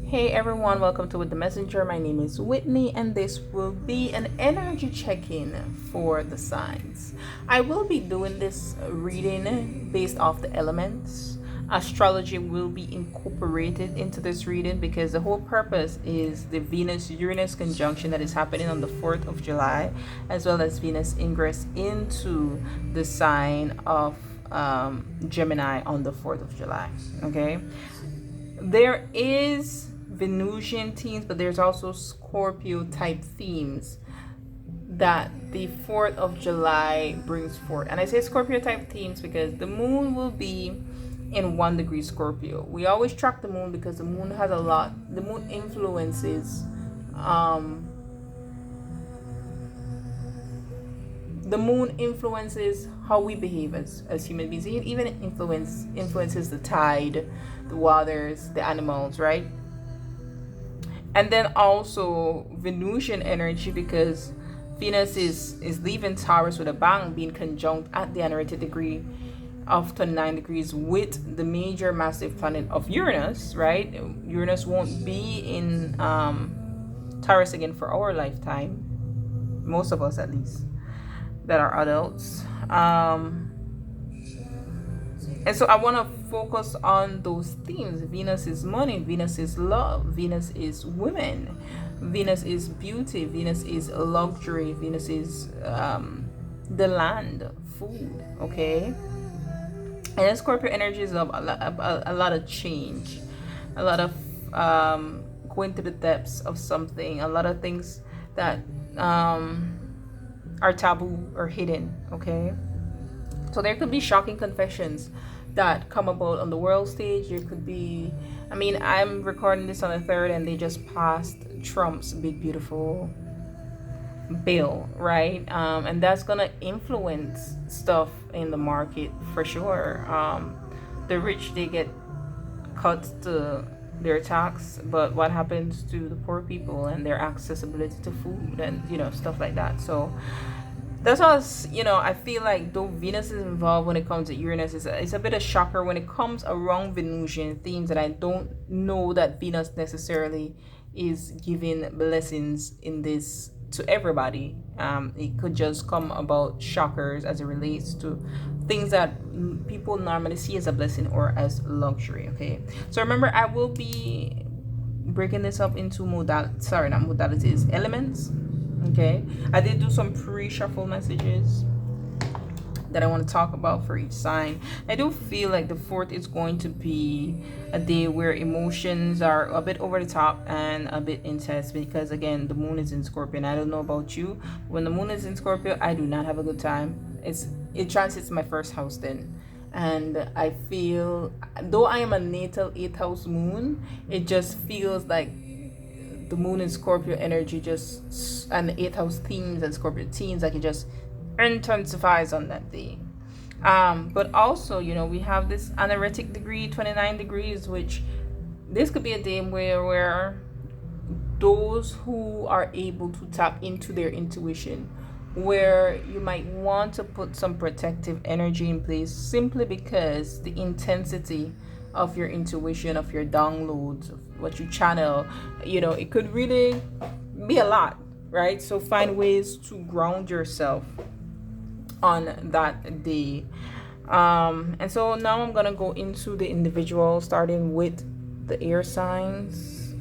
Hey everyone, welcome to With the Messenger. My name is Whitney, and this will be an energy check-in for the signs. I will be doing this reading based off the elements. Astrology will be incorporated into this reading because the whole purpose is the Venus-Uranus conjunction that is happening on the 4th of July, as well as Venus ingress into the sign of Gemini on the 4th of July. Okay, there is Venusian themes, but there's also Scorpio type themes that the 4th of July brings forth. And I say Scorpio type themes because the moon will be in 1 degree Scorpio. We always track the moon because the moon has a lot, the moon influences how we behave as human beings. It even influences the tide, the waters, the animals, right? And then also Venusian energy, because Venus is leaving Taurus with a bang, being conjunct at the annotated degree of 29 degrees with the major massive planet of Uranus, right? Uranus won't be in Taurus again for our lifetime, most of us at least that are adults. And so I want to focus on those themes. Venus is money, Venus is love, Venus is women, Venus is beauty, Venus is luxury, Venus is the land, food, okay? And Scorpio energy is a lot of change, a lot of going to the depths of something, a lot of things that are taboo or hidden, okay? So there could be shocking confessions that come about on the world stage. There could be, I mean, I'm recording this on the 3rd and they just passed Trump's big beautiful bill, right? And that's gonna influence stuff in the market for sure. The rich, they get cuts to their tax, but what happens to the poor people and their accessibility to food and stuff like that? So that's why I feel like though Venus is involved when it comes to Uranus, it's a bit of shocker when it comes around Venusian themes, that I don't know that Venus necessarily is giving blessings in this to everybody. It could just come about shockers as it relates to things that people normally see as a blessing or as luxury. Okay, so remember, I will be breaking this up into elements. Okay, I did do some pre-shuffle messages that I want to talk about for each sign. I do feel like the 4th is going to be a day where emotions are a bit over the top and a bit intense, because again, the moon is in Scorpio, and I don't know about you, when the moon is in Scorpio, I do not have a good time. It transits my 1st house then, and I feel, though I am a natal 8th house moon, it just feels like the moon in Scorpio energy and the 8th house themes and Scorpio themes, like it just intensifies on that day. But also, we have this anaretic degree, 29 degrees, which this could be a day where those who are able to tap into their intuition, where you might want to put some protective energy in place, simply because the intensity of your intuition, of your downloads, of what you channel, it could really be a lot, right? So find ways to ground yourself on that day. And so now I'm gonna go into the individual, starting with the air signs.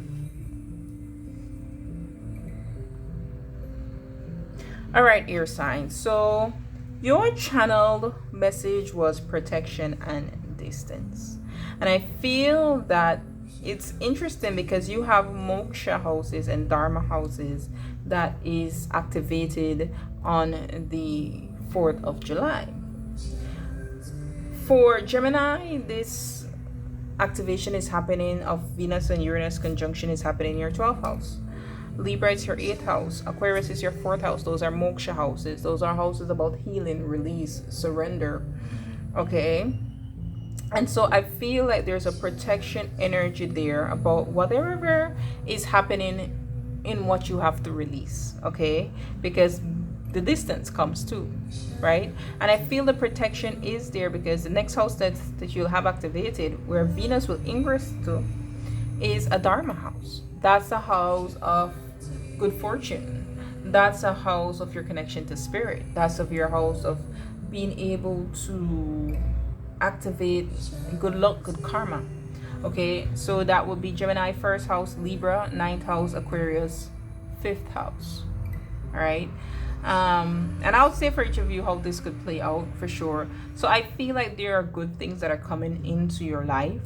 All right, air signs. So your channeled message was protection and distance. And I feel that it's interesting because you have moksha houses and dharma houses that is activated on the 4th of July. For Gemini, this activation is happening of Venus and Uranus conjunction is happening in your 12th house. Libra is your 8th house. Aquarius is your 4th house. Those are moksha houses. Those are houses about healing, release, surrender. Okay? And so I feel like there's a protection energy there about whatever is happening in what you have to release, okay? Because the distance comes too, right? And I feel the protection is there because the next house that you'll have activated, where Venus will ingress to, is a Dharma house. That's a house of good fortune. That's a house of your connection to spirit. That's of your house of being able to activate good luck, good karma. Okay, so that would be Gemini first house, Libra, ninth house, Aquarius, fifth house. All right. And I'll say for each of you how this could play out for sure. So I feel like there are good things that are coming into your life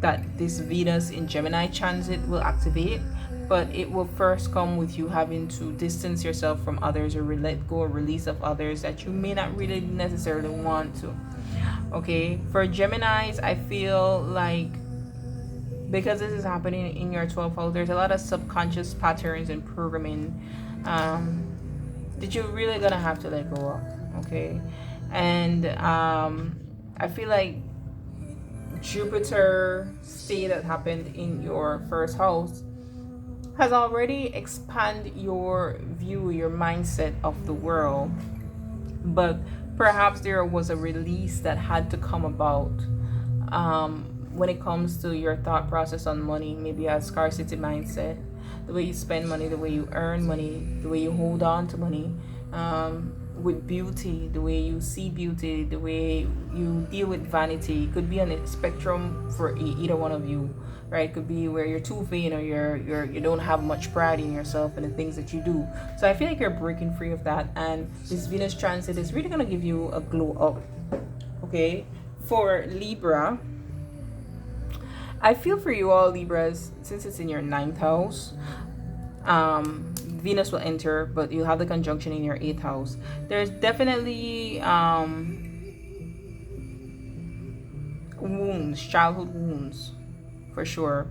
that this Venus in Gemini transit will activate, but it will first come with you having to distance yourself from others or let go or release of others that you may not really necessarily want to. Okay, for Geminis, I feel like because this is happening in your 12th house, there's a lot of subconscious patterns and programming that you're really gonna have to let go of. Okay, and I feel like Jupiter stay that happened in your first house has already expanded your view, your mindset of the world, but perhaps there was a release that had to come about when it comes to your thought process on money, maybe a scarcity mindset, the way you spend money, the way you earn money, the way you hold on to money, with beauty, the way you see beauty, the way you deal with vanity. It could be on a spectrum for either one of you, right? It could be where you're too vain or you don't have much pride in yourself and the things that you do. So I feel like you're breaking free of that, and this Venus transit is really gonna give you a glow up. Okay, for Libra, I feel for you all Libras, since it's in your ninth house, Venus will enter, but you'll have the conjunction in your 8th house. There's definitely wounds, childhood wounds, for sure.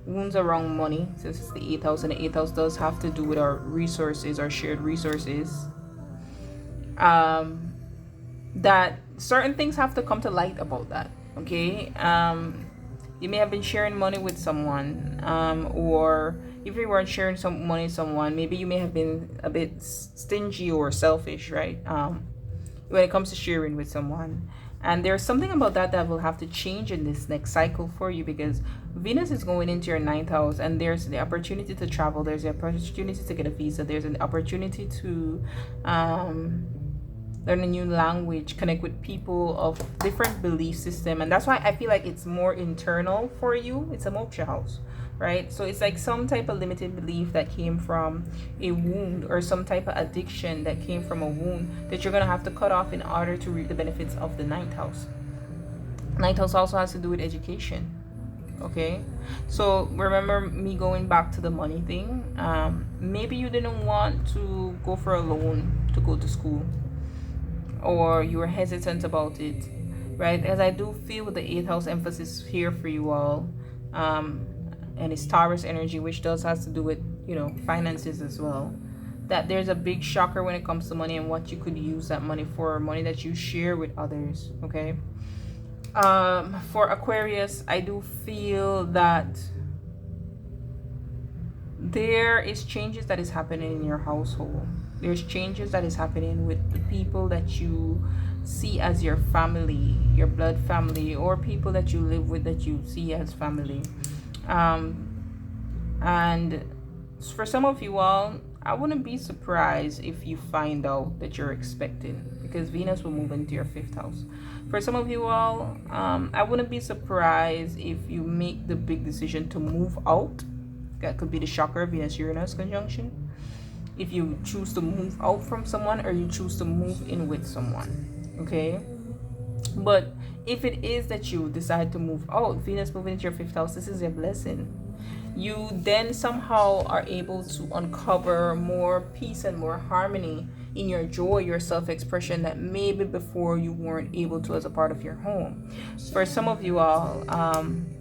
Wounds around money, since it's the 8th house, and the 8th house does have to do with our resources, our shared resources. That certain things have to come to light about that. Okay, you may have been sharing money with someone, or if you weren't sharing some money with someone, maybe you may have been a bit stingy or selfish, right? When it comes to sharing with someone. And there's something about that will have to change in this next cycle for you, because Venus is going into your 9th house, and there's the opportunity to travel, there's the opportunity to get a visa, there's an opportunity to learn a new language, connect with people of different belief system. And that's why I feel like it's more internal for you. It's a moksha house, right? So it's like some type of limited belief that came from a wound, or some type of addiction that came from a wound, that you're gonna have to cut off in order to reap the benefits of the 9th house. 9th house also has to do with education. Okay, so remember me going back to the money thing. Maybe you didn't want to go for a loan to go to school, or you were hesitant about it, right? As I do feel with the 8th house emphasis here for you all, and it's Taurus energy, which does has to do with, finances as well, that there's a big shocker when it comes to money and what you could use that money for, money that you share with others. Okay, for Aquarius, I do feel that there is changes that is happening in your household. There's changes that is happening with the people that you see as your family, your blood family, or people that you live with that you see as family. And for some of you all, I wouldn't be surprised if you find out that you're expecting, because Venus will move into your 5th house. For some of you all, I wouldn't be surprised if you make the big decision to move out. That could be the shocker, Venus-Uranus conjunction. If you choose to move out from someone, or you choose to move in with someone. Okay, but if it is that you decide to move out, Venus moving into your 5th house, this is a blessing. You then somehow are able to uncover more peace and more harmony in your joy, your self-expression, that maybe before you weren't able to as a part of your home. For some of you all,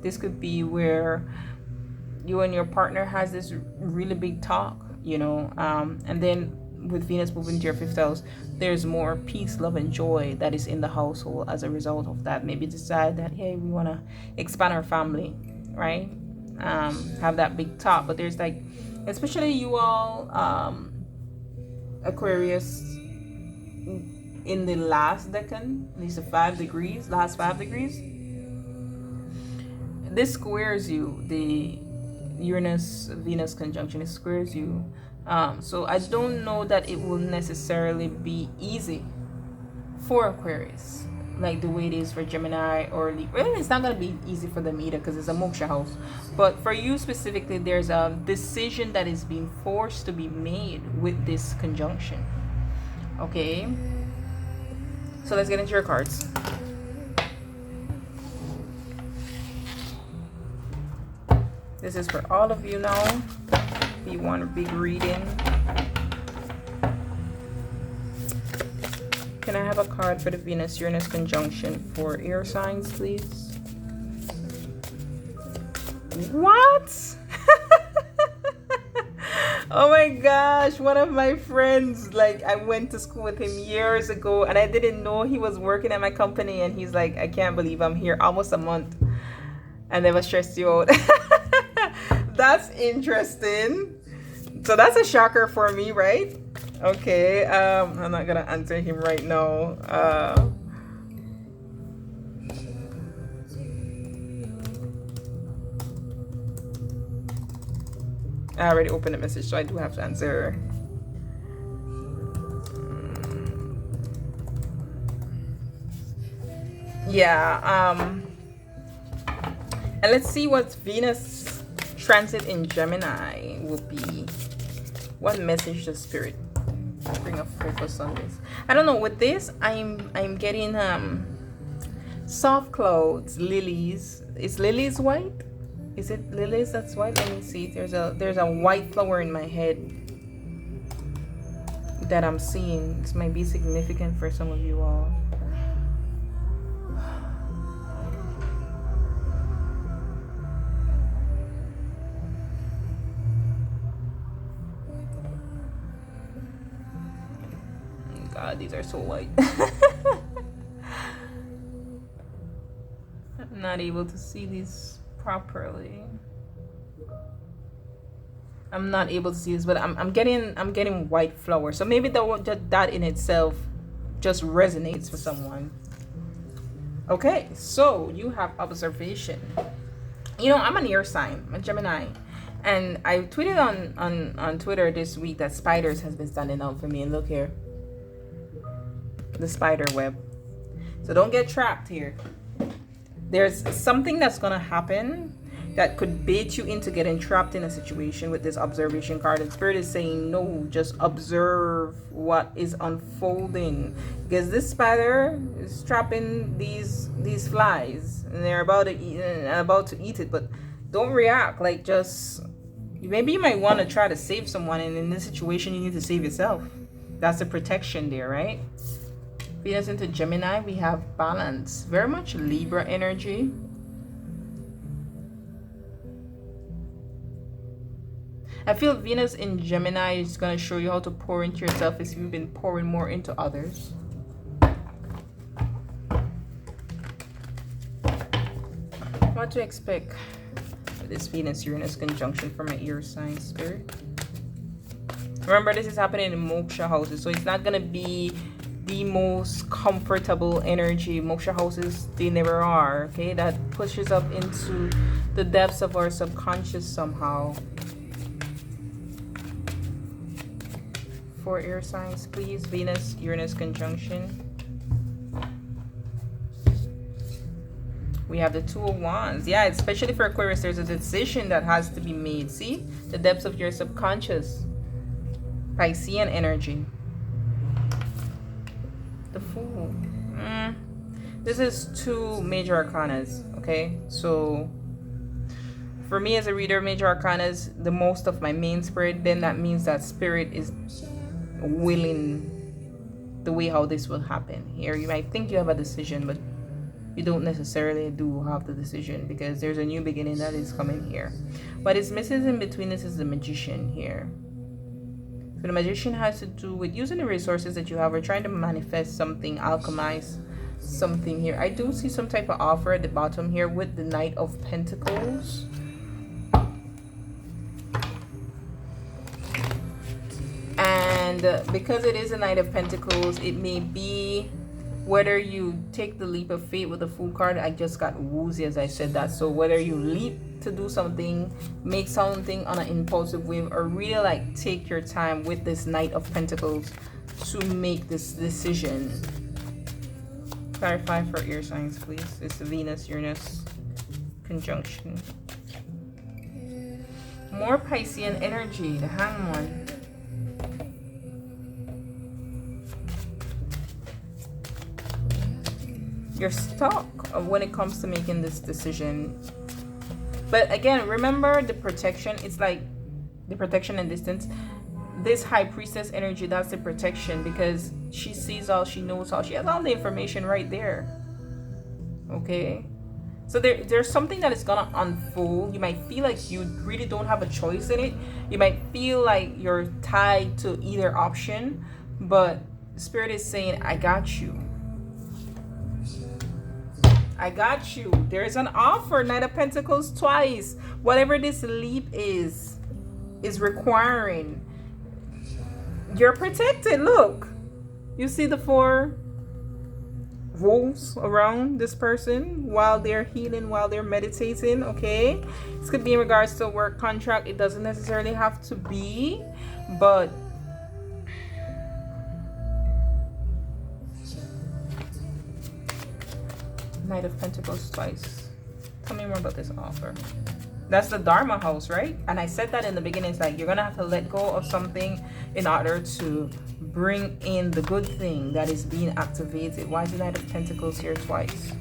this could be where you and your partner has this really big talk, and then with Venus moving to your 5th house, there's more peace, love, and joy that is in the household as a result of that. Maybe decide that, hey, we want to expand our family, right? Have that big talk. But there's like, especially you all, Aquarius, in the last decan, these are 5 degrees, last 5 degrees, this squares you. The Uranus Venus conjunction, it squares you. So I don't know that it will necessarily be easy for Aquarius, like the way it is for Gemini or Libra. Well, it's not going to be easy for them either because it's a moksha house. But for you specifically, there's a decision that is being forced to be made with this conjunction. Okay, so let's get into your cards. This is for all of you now. If you want a big reading, can I have a card for the Venus-Uranus conjunction for air signs, please? What? Oh my gosh, one of my friends, like I went to school with him years ago and I didn't know he was working at my company, and he's like, I can't believe I'm here almost a month and never stressed you out. That's interesting. So that's a shocker for me, right? Okay, I'm not gonna answer him right now. I already opened the message, so I do have to answer. Yeah, and let's see what Venus transit in Gemini will be. What message does Spirit bring a focus on this? I don't know. With this, I'm getting soft clouds, lilies. Is lilies white? Is it lilies that's white? Let me see. There's a white flower in my head that I'm seeing. This might be significant for some of you all. God, these are so white. I'm not able to see these properly. I'm not able to see this, but I'm getting white flowers. So maybe that in itself just resonates for someone. Okay, so you have observation. You know, I'm an air sign, I'm a Gemini. And I tweeted on Twitter this week that spiders has been standing out for me. And look here. The spider web. So don't get trapped here. There's something that's gonna happen that could bait you into getting trapped in a situation with this observation card. And Spirit is saying no, just observe what is unfolding, because this spider is trapping these flies and they're about to eat it. But don't react. Like, just maybe you might want to try to save someone, and in this situation you need to save yourself. That's the protection there, right? Venus into Gemini, we have balance. Very much Libra energy. I feel Venus in Gemini is going to show you how to pour into yourself if you've been pouring more into others. What to expect with this Venus-Uranus conjunction for my air sign, Spirit? Remember, this is happening in moksha houses, so it's not going to be the most comfortable energy. Moksha houses, they never are, okay? That pushes up into the depths of our subconscious somehow. For air signs, please. Venus Uranus conjunction. We have the Two of Wands. Yeah, especially for Aquarius, there's a decision that has to be made. See the depths of your subconscious. Piscean energy. The Fool. This is two major arcanas, okay? So for me as a reader, major arcanas, the most of my main Spirit, then that means that Spirit is willing the way how this will happen. Here you might think you have a decision, but you don't necessarily do have the decision, because there's a new beginning that is coming here. What is missing in between this is the Magician here. So the Magician has to do with using the resources that you have, or trying to manifest something, alchemize something here. I do see some type of offer at the bottom here with the Knight of Pentacles. And because it is a Knight of Pentacles, it may be Whether you take the leap of faith with the Fool card, I just got woozy as I said that. So whether you leap to do something, make something on an impulsive whim, or really like take your time with this Knight of Pentacles to make this decision. Clarify for air signs, please. It's the Venus-Uranus conjunction. More Piscean energy, the Hangman. You're stuck when it comes to making this decision. But again, remember the protection. It's like the protection and distance. This High Priestess energy, that's the protection, because she sees all, she knows all, she has all the information right there. Okay, so there's something that is gonna unfold. You might feel like you really don't have a choice in it. You might feel like you're tied to either option, but Spirit is saying, I got you. I got you. There's an offer. Knight of Pentacles twice. Whatever this leap is requiring, you're protected. Look, you see the 4 wolves around this person while they're healing, while they're meditating. Okay, this could be in regards to a work contract. It doesn't necessarily have to be, but Knight of Pentacles twice. Tell me more about this offer. That's the Dharma house, right? And I said that in the beginning. It's like you're gonna have to let go of something in order to bring in the good thing that is being activated. Why is the Knight of Pentacles here twice?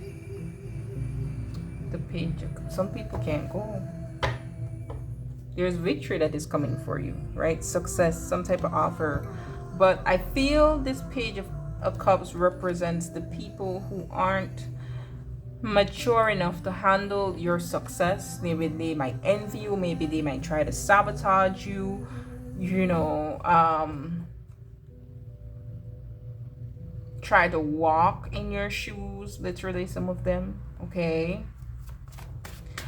The Page. Some people can't go. There's victory that is coming for you, right? Success, some type of offer. But I feel this Page of Cups represents the people who aren't mature enough to handle your success. Maybe they might envy you, maybe they might try to sabotage you, you know, try to walk in your shoes, literally, some of them. Okay,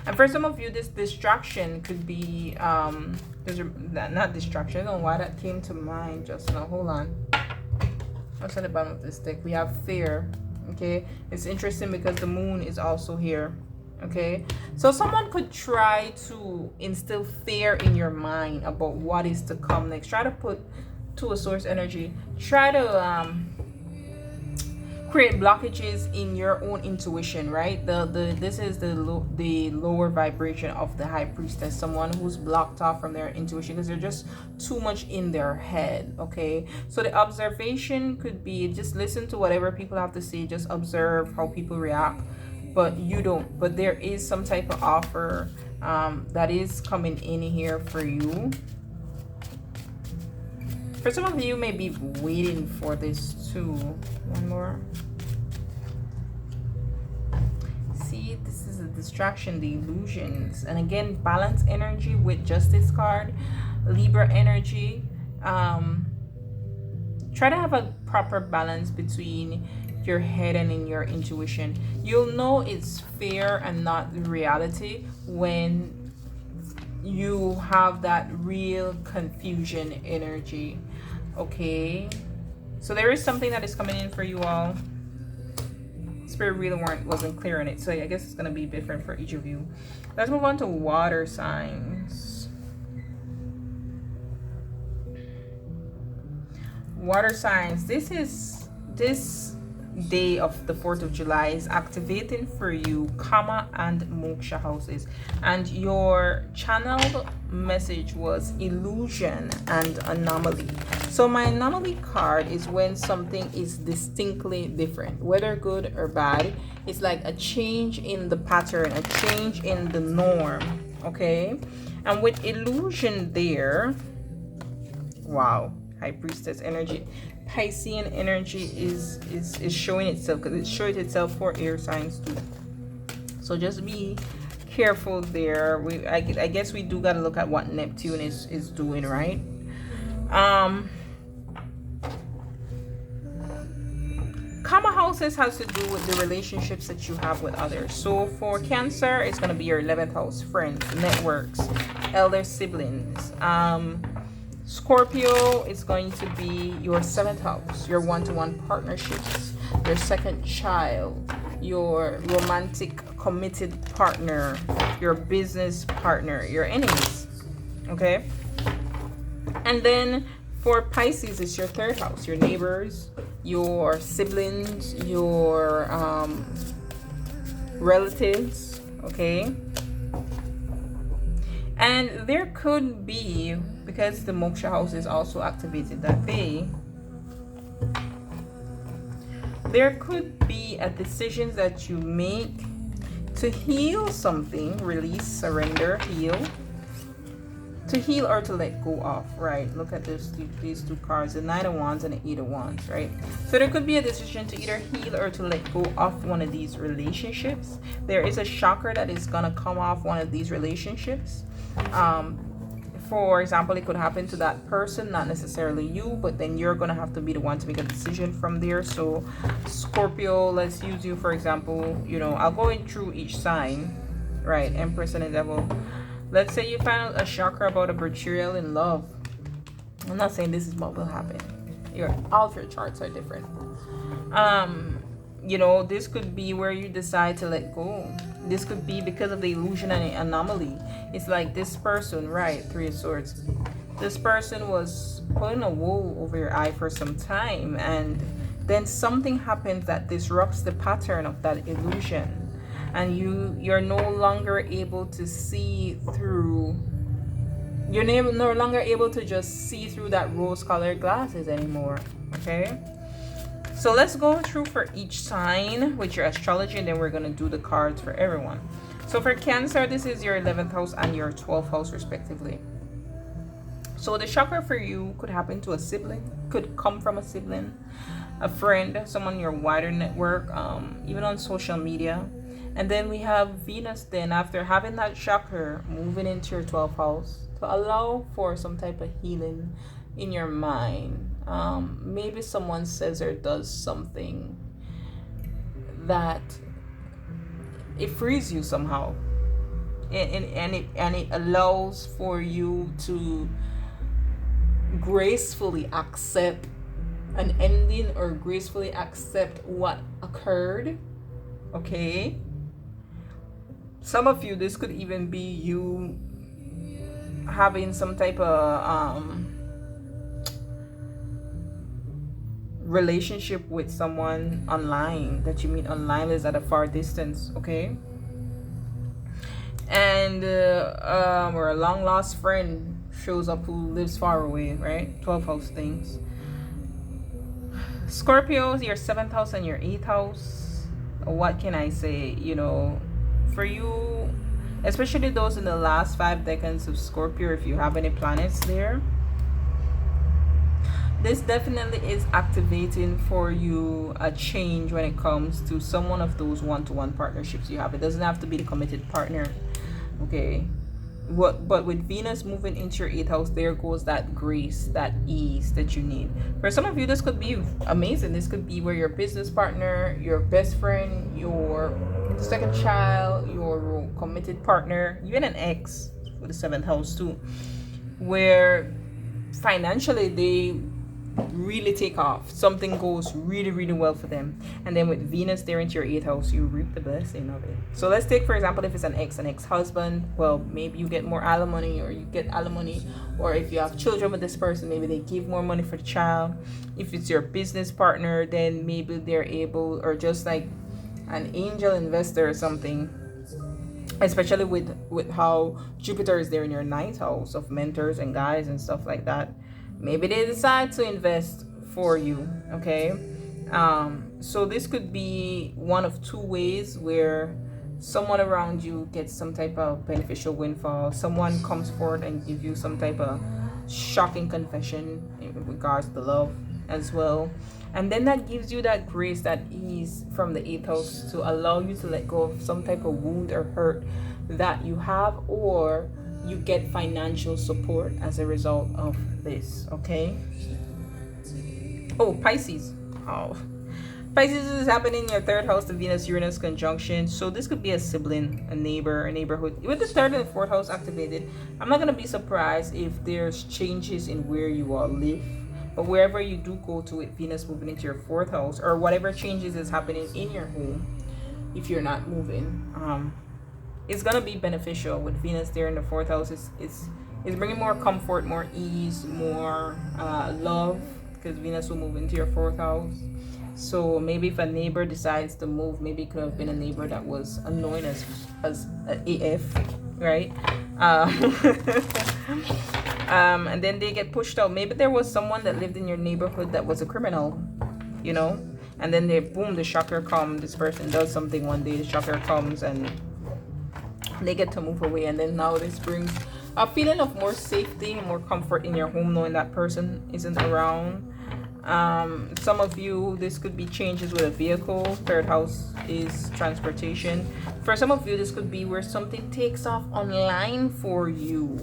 and for some of you, this distraction could be not distraction. I don't know why that came to mind just now. Hold on. What's at the bottom of this deck? We have fear. Okay, it's interesting because the moon is also here. Okay, so someone could try to instill fear in your mind about what is to come next. Try to put to a source energy. Try to create blockages in your own intuition, right? This is the lower vibration of the High Priestess, someone who's blocked off from their intuition because they're just too much in their head. Okay, so the observation could be just listen to whatever people have to say, just observe how people react, but you don't. But there is some type of offer that is coming in here for you. For some of you may be waiting for this too. One more. See, this is a distraction, the illusions. And again, balance energy with Justice card, Libra energy. Try to have a proper balance between your head and in your intuition. You'll know it's fear and not reality when you have that real confusion energy. Okay, so there is something that is coming in for you all. Spirit really wasn't clear on it, so I guess it's going to be different for each of you. Let's move on to water signs. Water signs, this day of the 4th of July is activating for you Kama and Moksha houses, and your channeled message was illusion and anomaly. So my anomaly card is when something is distinctly different, whether good or bad. It's like a change in the pattern, a change in the norm. Okay, and with illusion there, wow, High Priestess energy, Piscean energy is showing itself, because it shows itself for air signs too. So just be careful there. I guess we do got to look at what Neptune is doing, right? Karma houses has to do with the relationships that you have with others. So for Cancer, it's going to be your 11th house, friends, networks, elder siblings. Scorpio is going to be your 7th house, your one-to-one partnerships. your second child, your romantic committed partner, your business partner, your enemies. Okay? And then for Pisces, it's your third house, your neighbors, your siblings, your relatives. Okay? And there could be, because the moksha house is also activated that day, there could be a decision that you make to heal something, release, surrender, heal. To heal or to let go of, right? Look at these two cards, the Knight of Wands and the Eight of Wands, right? So there could be a decision to either heal or to let go of one of these relationships. There is a chakra that is gonna come off one of these relationships. For example, it could happen to that person, not necessarily you, but then you're gonna have to be the one to make a decision from there. So Scorpio, let's use you for example. You know, I'll go in through each sign, right? Empress and the Devil. Let's say you find out a chakra about a betrayal in love. I'm not saying this is what will happen. All your charts are different. You know, this could be where you decide to let go. This could be because of the illusion and the anomaly. It's like this person, right? Three of Swords. This person was putting a wool over your eye for some time, and then something happens that disrupts the pattern of that illusion. And you're no longer able to see through, you're no longer able to just see through that rose-colored glasses anymore. Okay, so let's go through for each sign with your astrology, and then we're going to do the cards for everyone. So for Cancer, this is your 11th house and your 12th house respectively. So the chakra for you could happen to a sibling, could come from a sibling, a friend, someone in your wider network, even on social media. And then we have Venus then, after having that chakra, moving into your 12th house to allow for some type of healing in your mind. Maybe someone says or does something that it frees you somehow. And it allows for you to gracefully accept an ending or gracefully accept what occurred. Okay? Some of you, this could even be you having some type of relationship with someone online that you meet online, is at a far distance, okay? And or a long lost friend shows up who lives far away, right? 12 house things. Scorpio, your 7th house and your 8th house. What can I say? You know, for you, especially those in the last 5 decades of Scorpio, if you have any planets there, this definitely is activating for you a change when it comes to some one of those one-to-one partnerships you have. It doesn't have to be the committed partner, okay? But with Venus moving into your 8th house, there goes that grace, that ease that you need. For some of you, this could be amazing. This could be where your business partner, your best friend, your second child, your committed partner, even an ex with the 7th house too, where financially they really take off. Something goes really, really well for them. And then with Venus there into your 8th house, you reap the blessing of it. So let's take, for example, if it's an ex-husband, well, maybe you get more alimony, or you get alimony, or if you have children with this person, maybe they give more money for the child. If it's your business partner, then maybe they're able, or just like an angel investor or something, especially with how Jupiter is there in your 9th house of mentors and guys and stuff like that. Maybe they decide to invest for you, okay? So this could be one of two ways where someone around you gets some type of beneficial windfall. Someone comes forward and gives you some type of shocking confession in regards to love as well. And then that gives you that grace, that ease from the 8th house to allow you to let go of some type of wound or hurt that you have, or you get financial support as a result of this, okay? Oh, Pisces. Oh, Pisces is happening in your 3rd house, the Venus-Uranus conjunction. So this could be a sibling, a neighbor, a neighborhood. With the 3rd and the 4th house activated, I'm not going to be surprised if there's changes in where you all live. But wherever you do go to with Venus moving into your 4th house, or whatever changes is happening in your home, if you're not moving, it's gonna be beneficial with Venus there in the 4th house. It's bringing more comfort, more ease, more love, because Venus will move into your 4th house. So maybe if a neighbor decides to move, maybe it could have been a neighbor that was annoying as AF, right? And then they get pushed out. Maybe there was someone that lived in your neighborhood that was a criminal, you know, and then the shocker comes. This person does something one day, the shocker comes, and they get to move away. And then now this brings a feeling of more safety and more comfort in your home, knowing that person isn't around. Some of you, this could be changes with a vehicle. 3rd house is transportation. For some of you, this could be where something takes off online for you.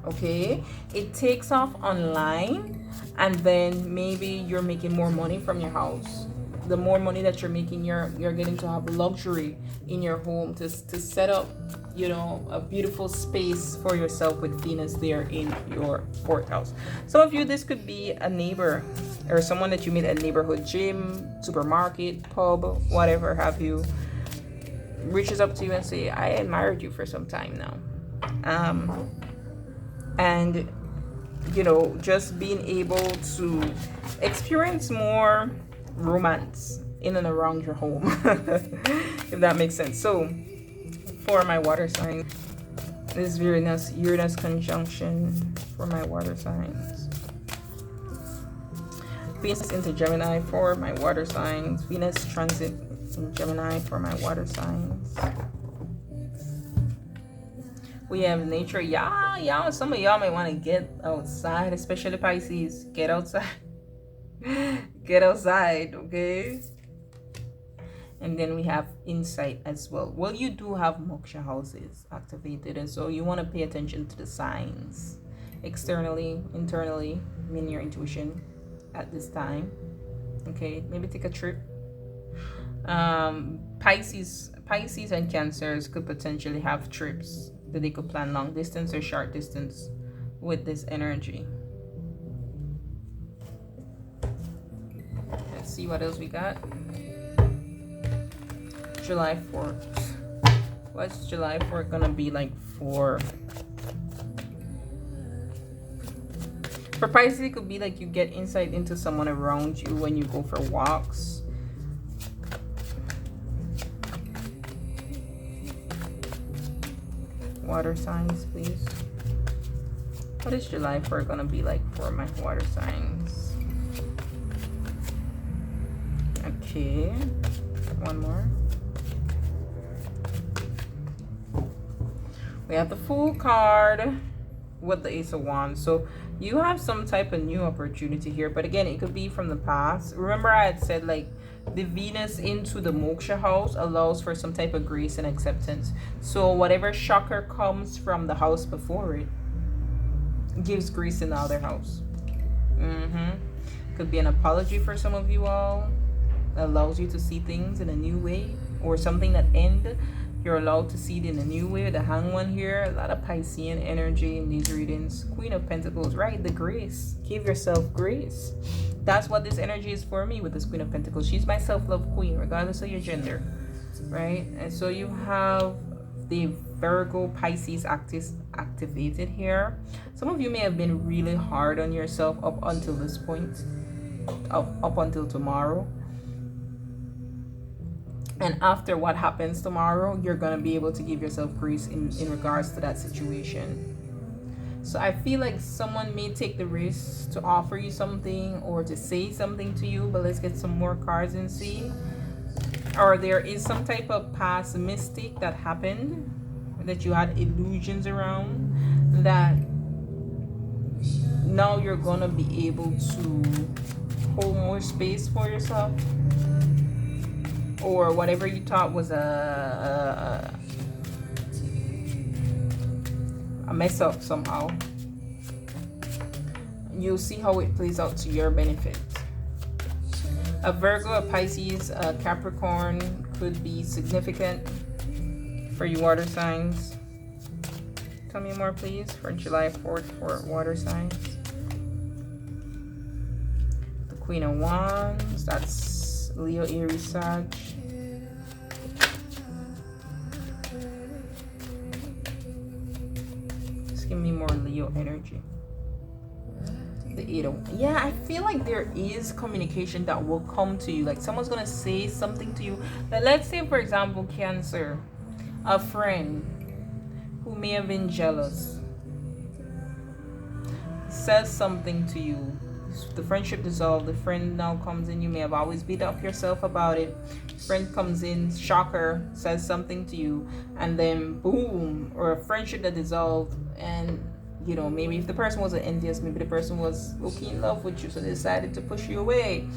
Okay, it takes off online, and then maybe you're making more money from your house. The more money that you're making, you're getting to have luxury in your home to set up, you know, a beautiful space for yourself with Venus there in your 4th house. Some of you, this could be a neighbor or someone that you meet at a neighborhood gym, supermarket, pub, whatever have you, reaches up to you and say, I admired you for some time now. And you know, just being able to experience more romance in and around your home, if that makes sense. So for my water sign, this Uranus conjunction for my water signs. Venus into Gemini for my water signs. Venus transit in Gemini for my water signs. We have nature. Y'all, some of y'all may want to get outside, especially Pisces. Get outside. Get outside, okay? And then we have insight as well. Well, you do have moksha houses activated, and so you want to pay attention to the signs. Externally, internally, in your intuition at this time. Okay, maybe take a trip. Pisces and Cancers could potentially have trips that they could plan long distance or short distance with this energy. Let's see what else we got. July 4th. What's July 4th gonna be like for Pisces? It could be like you get insight into someone around you when you go for walks. Water signs, please. What is July 4th gonna be like for my water signs? Okay, one more. We have the Fool card with the Ace of Wands. So you have some type of new opportunity here, but again, it could be from the past. Remember I had said like the Venus into the moksha house allows for some type of grace and acceptance. So whatever shocker comes from the house before it gives grace in the other house. Could be an apology for some of you all. Allows you to see things in a new way, or something that ended, you're allowed to see it in a new way. The Hanged One here, a lot of Piscean energy in these readings. Queen of Pentacles, right? The grace. Give yourself grace. That's what this energy is for me with this Queen of Pentacles. She's my self-love queen, regardless of your gender, right? And so you have the Virgo Pisces activated here. Some of you may have been really hard on yourself up until this point, up until tomorrow. And after what happens tomorrow, you're going to be able to give yourself grace in regards to that situation. So I feel like someone may take the risk to offer you something or to say something to you, but let's get some more cards and see. Or there is some type of past mistake that happened, that you had illusions around, that now you're going to be able to hold more space for yourself. Or whatever you thought was a mess up somehow, you'll see how it plays out to your benefit. A Virgo, a Pisces, a Capricorn could be significant for you water signs. Tell me more please for July 4th for water signs. Queen of Wands, that's Leo, Aries, Sag. Just give me more Leo energy. The 8 of, yeah, I feel like there is communication that will come to you. Like someone's gonna say something to you. Like, let's say, for example, Cancer, a friend who may have been jealous says something to you. The friendship dissolved. The friend now comes in. You may have always beat up yourself about it. Friend comes in, shocker, says something to you, and then boom, or a friendship that dissolved. And you know, maybe if the person wasn't envious, maybe the person was looking in love with you, so they decided to push you away.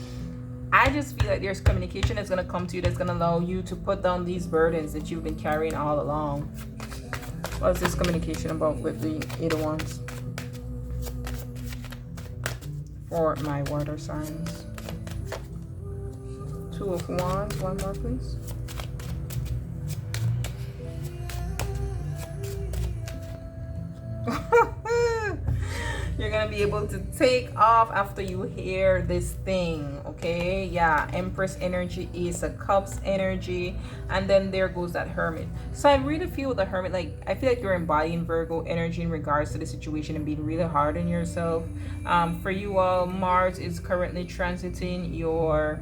I just feel like there's communication that's going to come to you that's going to allow you to put down these burdens that you've been carrying all along. What's this communication about with the 8 of Wands? For my water signs. 2 of Wands, one more please. You're gonna be able to take off after you hear this thing, okay? Yeah, Empress energy, Ace of Cups energy, and then there goes that Hermit. So I really feel the Hermit, like I feel like you're embodying Virgo energy in regards to the situation and being really hard on yourself. For you all, Mars is currently transiting your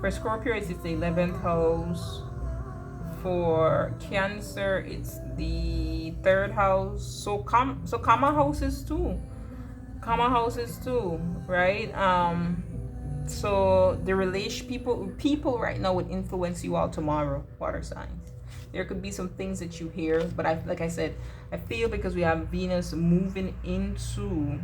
for Scorpio it's the 11th house. For Cancer, it's the 3rd house. So karma houses too. Karma houses too, right? So the people right now would influence you all tomorrow, water signs. There could be some things that you hear, but like I said, I feel because we have Venus moving into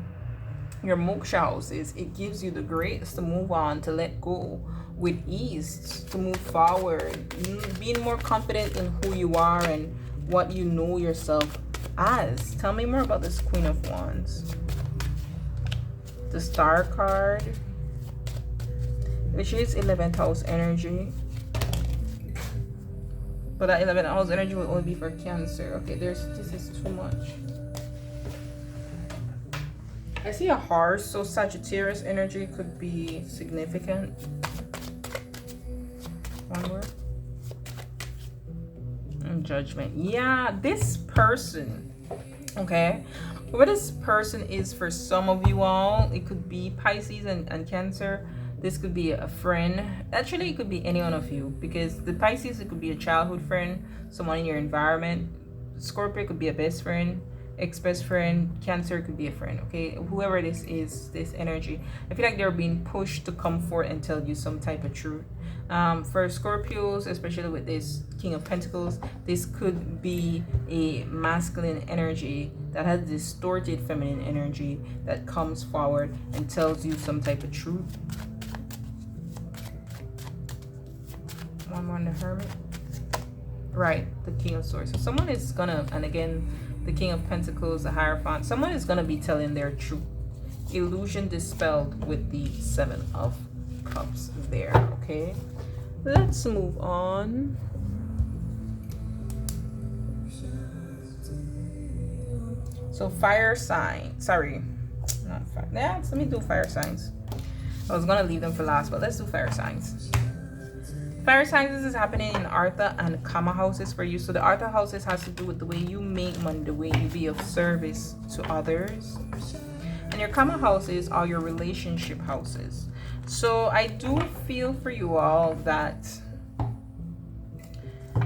your moksha houses, it gives you the grace to move on, to let go with ease, to move forward, being more confident in who you are and what you know yourself as. Tell me more about this Queen of Wands. The Star card, which is 11th house energy, but that 11th house energy will only be for Cancer. Okay, this is too much. I see a horse, so Sagittarius energy could be significant. One word. And Judgment. Yeah, this person, okay, whoever this person is for some of you all, it could be Pisces and Cancer. This could be a friend. Actually, it could be any one of you, because the Pisces, it could be a childhood friend, someone in your environment. Scorpio could be a best friend, ex-best friend. Cancer could be a friend, okay? Whoever this is, this energy, I feel like they're being pushed to come forward and tell you some type of truth. For Scorpios, especially with this King of Pentacles, this could be a masculine energy that has distorted feminine energy that comes forward and tells you some type of truth. One more on the Hermit. Right, the King of Swords. So someone is gonna, and again, the King of Pentacles, the Hierophant, someone is gonna be telling their truth. Illusion dispelled with the 7 of Cups there, okay? Let's move on. So fire sign, sorry, not fire. Yeah, let me do fire signs. I was gonna leave them for last, but let's do fire signs. Fire signs, this is happening in Artha and Karma houses for you. So the Artha houses has to do with the way you make money, the way you be of service to others. And your Karma houses are your relationship houses. So I do feel for you all that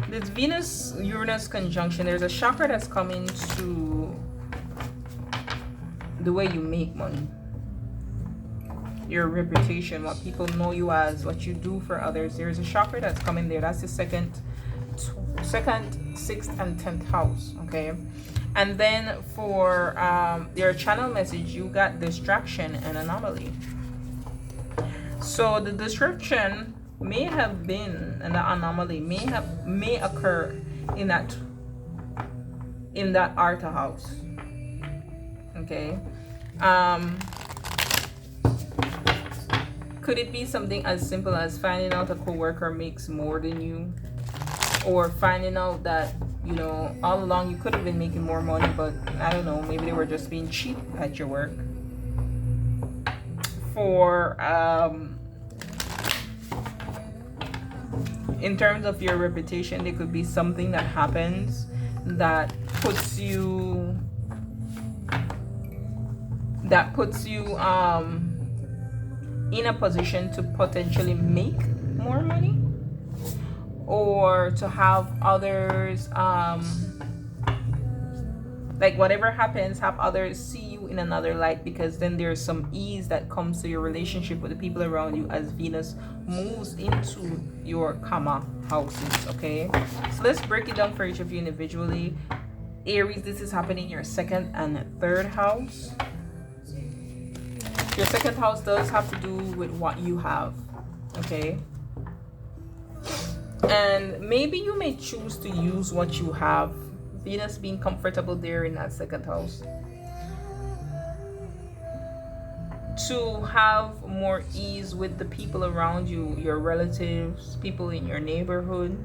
this Venus-Uranus conjunction, there's a chakra that's coming to the way you make money, your reputation, what people know you as, what you do for others. There's a chakra that's coming there. That's the second, 6th, and 10th house, okay? And then for your channel message, you got distraction and anomaly. So the distraction may have been, and the anomaly may occur in that Artha house, okay? Could it be something as simple as finding out a coworker makes more than you, or finding out that You know, all along you could have been making more money, but I don't know, maybe they were just being cheap at your work. For in terms of your reputation, there could be something that happens that puts you in a position to potentially make more money, or to have others like whatever happens, have others see you in another light, because then there's some ease that comes to your relationship with the people around you as Venus moves into your karma houses. Okay, so let's break it down for each of you individually. Aries, this is happening in your second and third house. Your second house does have to do with what you have, okay? And maybe you may choose to use what you have. Venus being comfortable there in that second house, to have more ease with the people around you, your relatives, people in your neighborhood.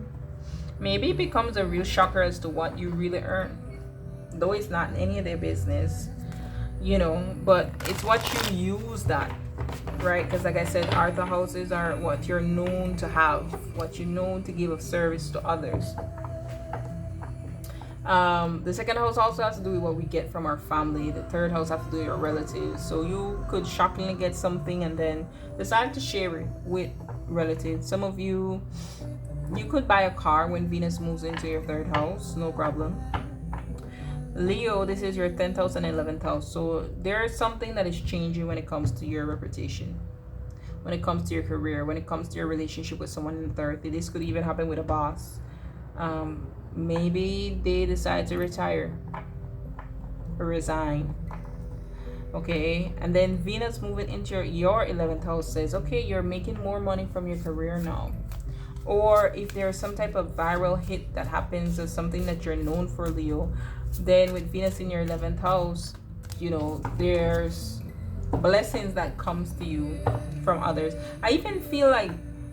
Maybe it becomes a real shocker as to what you really earn, though it's not any of their business, you know, but it's what you use that, right? Because like I said, Arthur houses are what you're known to have, what you're known to give of service to others. The second house also has to do with what we get from our family. The third house has to do with your relatives. So you could shockingly get something and then decide to share it with relatives. Some of you could buy a car when Venus moves into your third house, no problem. Leo, this is your 10th house and 11th house. So there is something that is changing when it comes to your reputation, when it comes to your career, when it comes to your relationship with someone in the 30. This could even happen with a boss. Maybe they decide to retire or resign. Okay, and then Venus moving into your 11th house says, okay, you're making more money from your career now. Or if there's some type of viral hit that happens or something that you're known for, Leo, then with Venus in your 11th house, you know, there's blessings that comes to you from others. I even feel like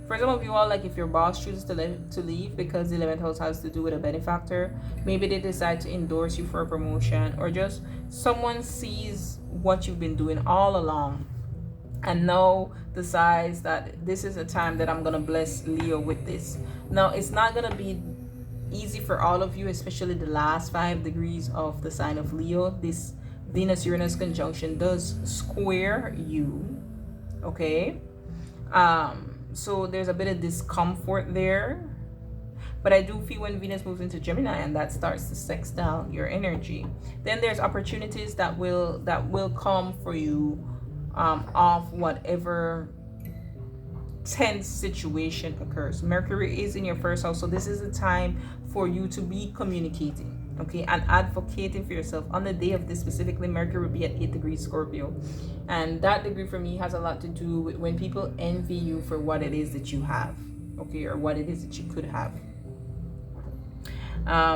for some of you all, like if your boss chooses to leave because the 11th house has to do with a benefactor, maybe they decide to endorse you for a promotion, or just someone sees what you've been doing all along and now decides that this is a time that I'm gonna bless Leo with this. Now it's not gonna be easy for all of you, especially the last 5 degrees of the sign of Leo. This Venus-Uranus conjunction does square you, okay? So there's a bit of discomfort there, but I do feel when Venus moves into Gemini and that starts to sex down your energy, then there's opportunities that will come for you of whatever tense situation occurs. Mercury is in your first house, so this is a time for you to be communicating, okay, and advocating for yourself. On the day of this specifically, Mercury will be at 8 degrees Scorpio, and that degree for me has a lot to do with when people envy you for what it is that you have, okay, or what it is that you could have.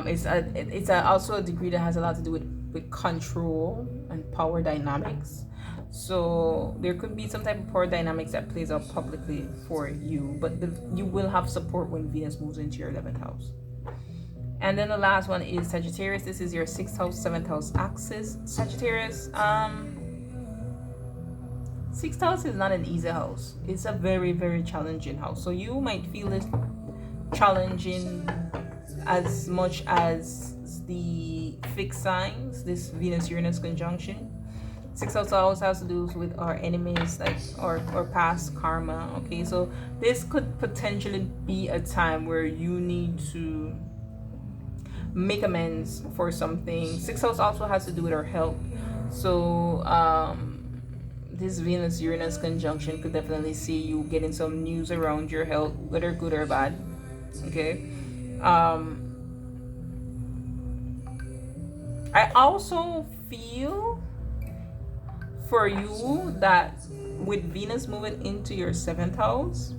It's also a degree that has a lot to do with control and power dynamics. So there could be some type of power dynamics that plays out publicly for you, but you will have support when Venus moves into your 11th house. And then the last one is Sagittarius. This is your 6th house, 7th house axis. Sagittarius, 6th house is not an easy house. It's a very, very challenging house. So you might feel it challenging as much as the fixed signs, this Venus-Uranus conjunction. 6th house also has to do with our enemies, like or past karma, okay? So this could potentially be a time where you need to make amends for something. 6th house also has to do with our health. So this Venus-Uranus conjunction could definitely see you getting some news around your health, whether good or bad, okay? I also feel for you that with Venus moving into your 7th house,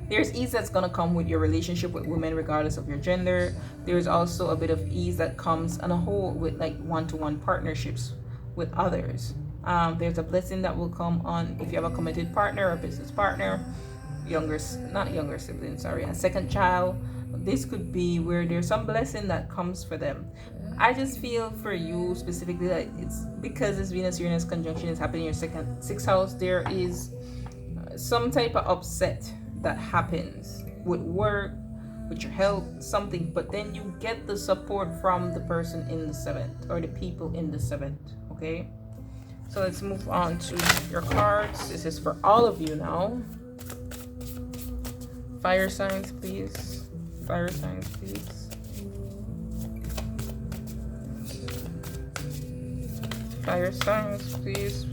there's ease that's going to come with your relationship with women regardless of your gender. There's also a bit of ease that comes on a whole with like one-to-one partnerships with others. There's a blessing that will come on if you have a committed partner or business partner. not younger sibling, sorry, a second child. This could be where there's some blessing that comes for them. I just feel for you specifically that it's because this Venus Uranus conjunction is happening in your sixth house. There is some type of upset that happens with work, with your health, something, but then you get the support from the person in the seventh or the people in the seventh. Okay, so let's move on to your cards. This is for all of you now. Fire signs, please. Fire signs, please. Fire signs, please.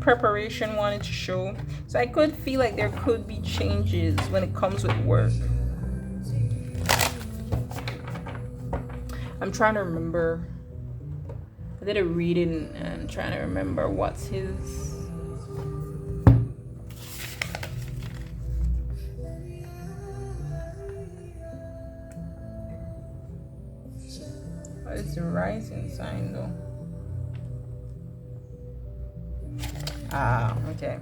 Preparation wanted to show. So I could feel like there could be changes when it comes with work. I'm trying to remember. I did a reading and I'm trying to remember what's his. What is the rising sign though? Ah, okay.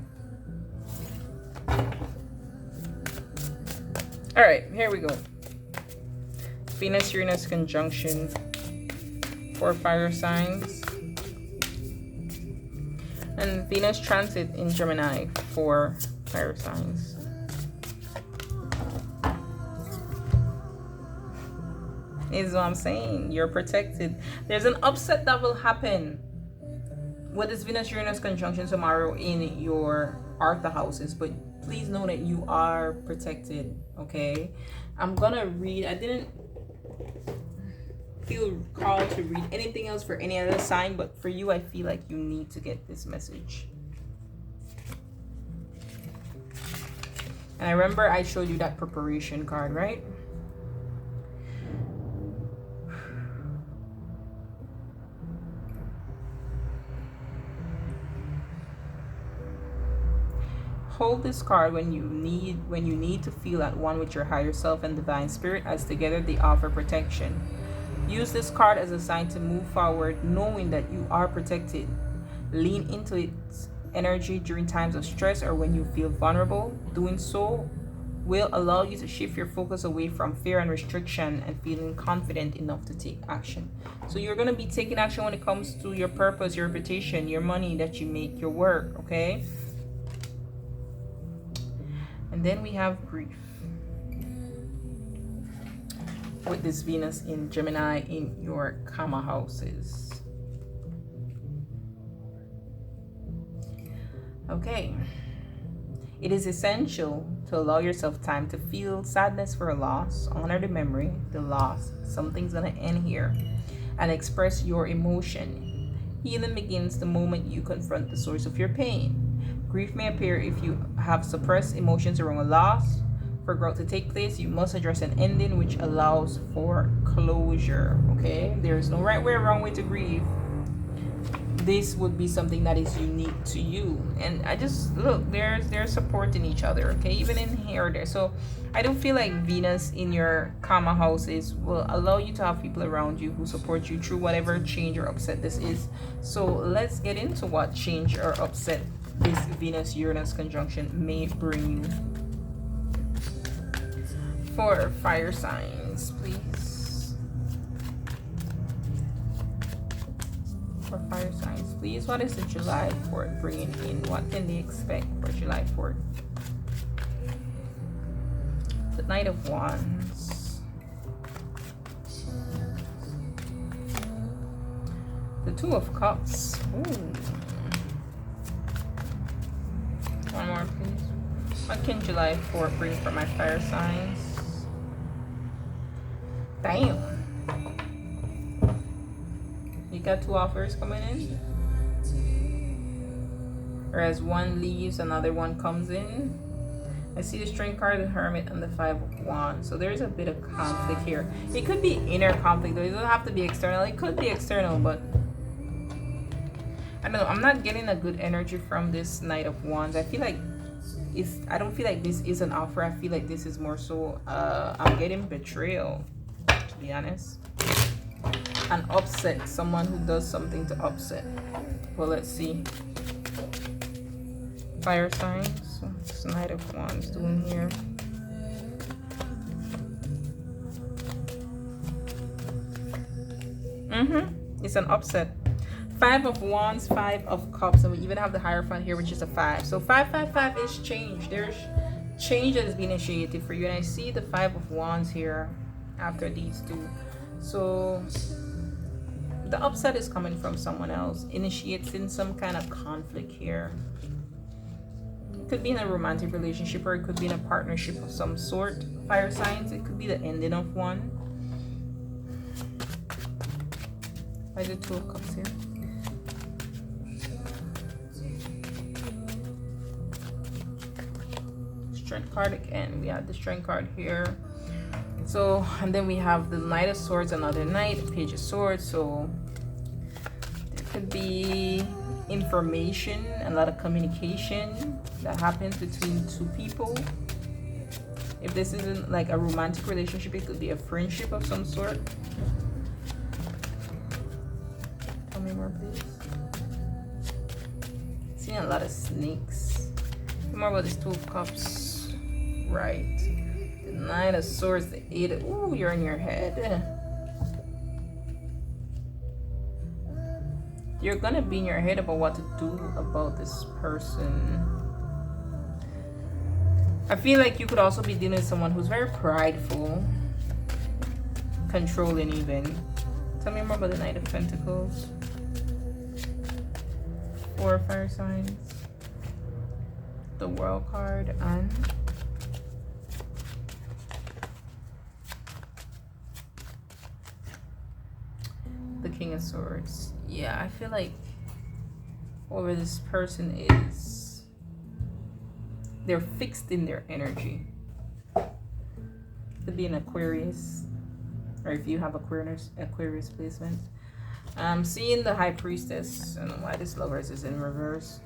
All right, here we go. Venus-Uranus conjunction for fire signs. And Venus transit in Gemini for fire signs. Is what I'm saying. You're protected. There's an upset that will happen with this Venus-Uranus conjunction tomorrow in your Artha houses, but please know that you are protected. Okay, I'm gonna read. I didn't feel called to read anything else for any other sign, but for you I feel like you need to get this message. And I remember I showed you that preparation card, right? Hold this card when you need to feel at one with your higher self and divine spirit, as together they offer protection. Use this card as a sign to move forward, knowing that you are protected. Lean into its energy during times of stress or when you feel vulnerable. Doing so will allow you to shift your focus away from fear and restriction and feeling confident enough to take action. So you're going to be taking action when it comes to your purpose, your reputation, your money that you make, your work, okay? And then we have grief with this Venus in Gemini in your karma houses. Okay. It is essential to allow yourself time to feel sadness for a loss, honor the memory, the loss, something's gonna end here, and express your emotion. Healing begins the moment you confront the source of your pain. Grief may appear if you have suppressed emotions around a loss. For growth to take place, you must address an ending which allows for closure. Okay, there is no right way or wrong way to grieve. This would be something that is unique to you, and I just look, they're supporting each other. Okay, even in here there. So I don't feel like Venus in your karma houses will allow you to have people around you who support you through whatever change or upset this is. So let's get into what change or upset this Venus-Uranus conjunction may bring you. For fire signs, please. For fire signs, please. What is the July 4th bringing in? What can they expect for July 4th? The Knight of Wands. The Two of Cups. Ooh. One more, please. What can July 4th bring for my fire signs? Damn. You got two offers coming in? Whereas one leaves, another one comes in. I see the Strength card, the Hermit, and the Five of Wands. So there's a bit of conflict here. It could be inner conflict, though. It doesn't have to be external. It could be external, but I don't know. I'm not getting a good energy from this Knight of Wands. I feel like I don't feel like this is an offer. I feel like this is more so I'm getting betrayal, to be honest. An upset, someone who does something to upset. Well, let's see. Fire signs. What's Knight of Wands doing here? It's an upset. 5 of Wands, 5 of Cups, and we even have the Hierophant here, which is a 5. So 555 is change. There's change that is being initiated for you, and I see the 5 of Wands here after these two. So the upset is coming from someone else, initiating some kind of conflict here. It could be in a romantic relationship, or it could be in a partnership of some sort. Fire signs, it could be the ending of one. Why is the 2 of Cups here? Strength card again. We have the Strength card here. So, and then we have the Knight of Swords, another Knight, Page of Swords. So there could be information, a lot of communication that happens between two people. If this isn't like a romantic relationship, it could be a friendship of some sort. Tell me more, please. Seeing a lot of snakes. More about this 2 of Cups. Right. The 9 of Swords, the 8 of... Ooh, you're in your head. You're gonna be in your head about what to do about this person. I feel like you could also be dealing with someone who's very prideful, controlling even. Tell me more about the Knight of Pentacles. 4 fire signs. The World card and the King of Swords. Yeah, I feel like whoever this person is, they're fixed in their energy. Could be an Aquarius, or if you have Aquarius placement. Seeing the High Priestess. I don't know why this Lovers is in reverse,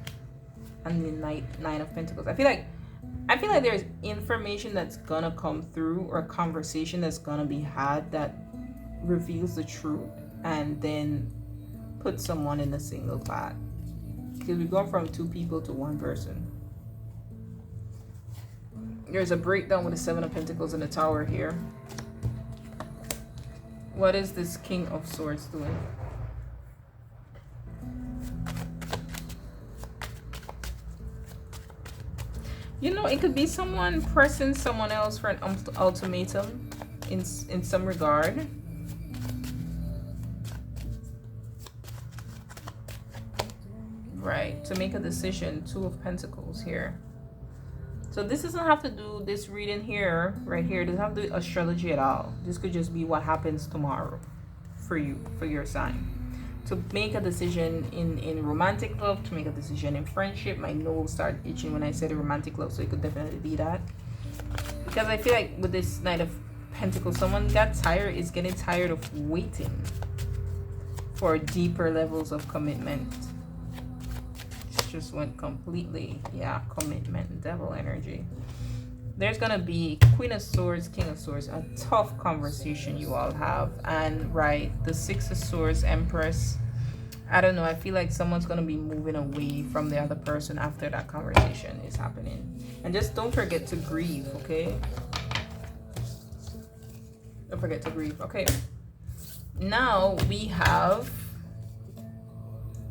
and the Nine of Pentacles. I feel like there's information that's gonna come through, or a conversation that's gonna be had that reveals the truth, and then put someone in a single path. Because we've gone from 2 people to 1 person. There's a breakdown with the 7 of Pentacles in the Tower here. What is this King of Swords doing? You know, it could be someone pressing someone else for an ultimatum in some regard. Right, to make a decision. 2 of Pentacles here. So this doesn't have to do, this reading here, right here, doesn't have to do astrology at all. This could just be what happens tomorrow for you, for your sign. To make a decision in romantic love, to make a decision in friendship. My nose started itching when I said romantic love, so it could definitely be that. Because I feel like with this Knight of Pentacles, someone is getting tired of waiting for deeper levels of commitment. Just went completely, yeah, commitment, devil energy. There's gonna be Queen of Swords, King of Swords, a tough conversation you all have. And right, the 6 of Swords, Empress. I don't know, I feel like someone's gonna be moving away from the other person after that conversation is happening. And just don't forget to grieve, okay? Don't forget to grieve. Okay, now we have,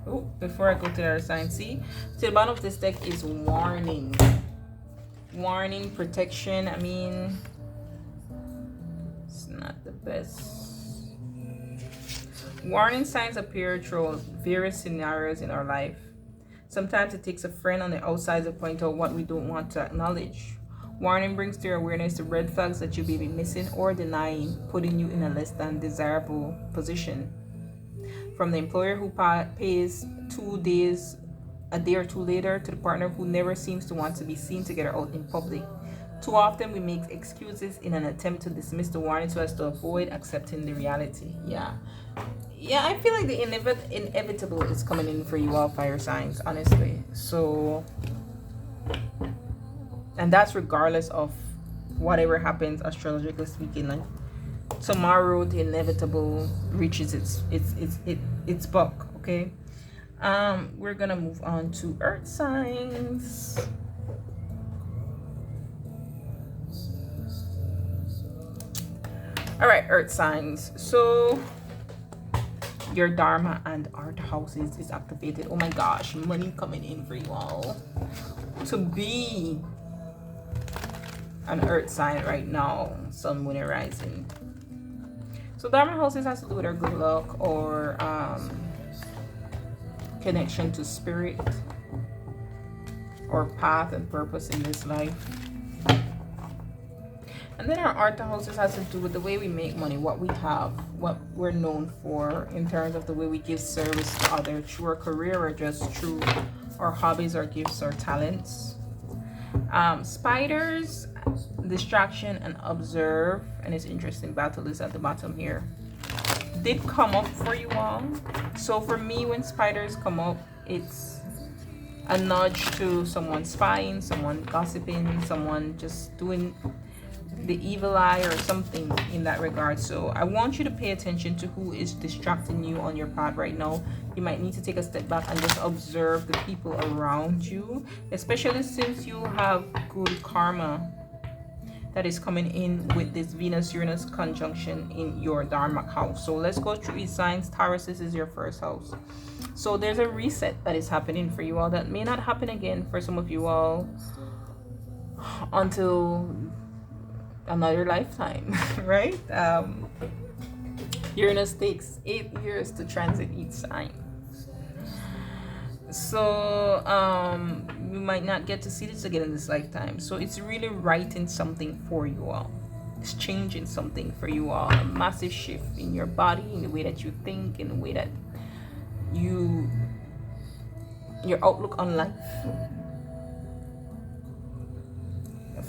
oh, before I go to the other sign, see, to the bottom of this deck is warning. Warning, protection. I mean, it's not the best. Warning signs appear through various scenarios in our life. Sometimes it takes a friend on the outside to point out what we don't want to acknowledge. Warning brings to your awareness the red flags that you may be missing or denying, putting you in a less than desirable position. From the employer who pays 2 days, a day or 2 later, to the partner who never seems to want to be seen together out in public. Too often we make excuses in an attempt to dismiss the warning so as to avoid accepting the reality. Yeah, I feel like the inevitable is coming in for you all fire signs, honestly. So, and that's regardless of whatever happens astrologically speaking. Like tomorrow, the inevitable reaches its buck. Okay, we're gonna move on to earth signs. All right, earth signs. So your dharma and art houses is activated. Oh my gosh, money coming in for you all. To be an earth sign right now, sun, moon, and rising. So dharma houses has to do with our good luck or connection to spirit or path and purpose in this life. And then our art houses has to do with the way we make money, what we have, what we're known for in terms of the way we give service to others through our career or just through our hobbies, our gifts, our talents. Spiders, distraction and observe, and it's interesting, battle is at the bottom here, did come up for you all. So for me, when spiders come up, it's a nudge to someone spying, someone gossiping, someone just doing the evil eye or something in that regard. So I want you to pay attention to who is distracting you on your path right now. You might need to take a step back and just observe the people around you, especially since you have good karma that is coming in with this Venus-Uranus conjunction in your dharma house. So let's go through each signs. Taurus, this is your first house. So there's a reset that is happening for you all that may not happen again for some of you all until another lifetime, right? Uranus takes 8 years to transit each sign. So you might not get to see this again in this lifetime. So it's really writing something for you all. It's changing something for you all. A massive shift in your body, in the way that you think, in the way that your outlook on life.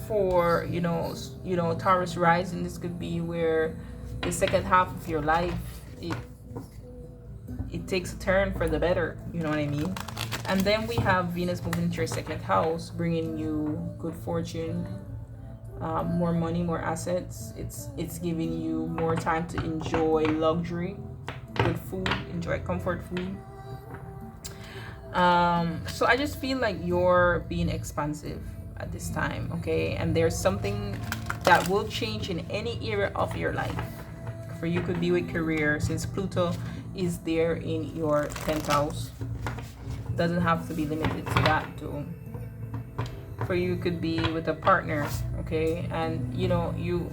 For you know Taurus rising, this could be where the second half of your life it takes a turn for the better, you know what I mean? And then we have Venus moving into your second house, bringing you good fortune, more money, more assets. It's giving you more time to enjoy luxury, good food, enjoy comfort food. So I just feel like you're being expansive at this time, okay? And there's something that will change in any area of your life. For you could be with career, since Pluto is there in your 10th house. Doesn't have to be limited to that too. For you could be with a partner, okay? And you